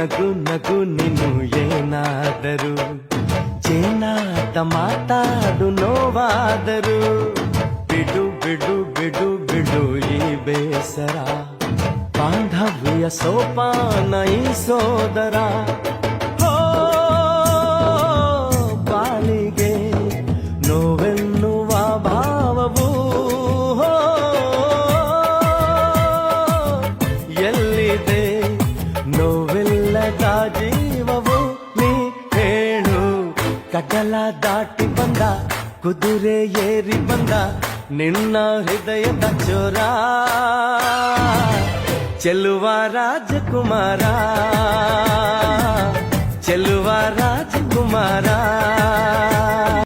ನಗು ನಗು ನೀನು ಏನಾದರೂ ಚೇನಾಟ ಮಾತಾಡು ನೋವಾದರು ಬಿಡು ಬಿಡು ಬಿಡು ಬಿಡು ಈ ಬೇಸರ ಬಾಂಧವ್ಯ ಸೋಪಾನ ಈ ಸೋದರ ಹೋ ಬಾಳಿಗೆ ನೋವೆನ್ನುವ ಭಾವವು ಹೋ ಎಲ್ಲಿದೆ ನೋವಿಲ್ಲದ ಜೀವವು ನೀ ಹೇಳು ಕಡಲ ದಾಟಿ ಬಂದ ಕುದುರೆ ಏರಿ ಬಂದ ನಿನ್ನ ಹೃದಯದ ಚೋರ ಚೆಲುವ ರಾಜಕುಮಾರ ಚೆಲುವ ರಾಜಕುಮಾರ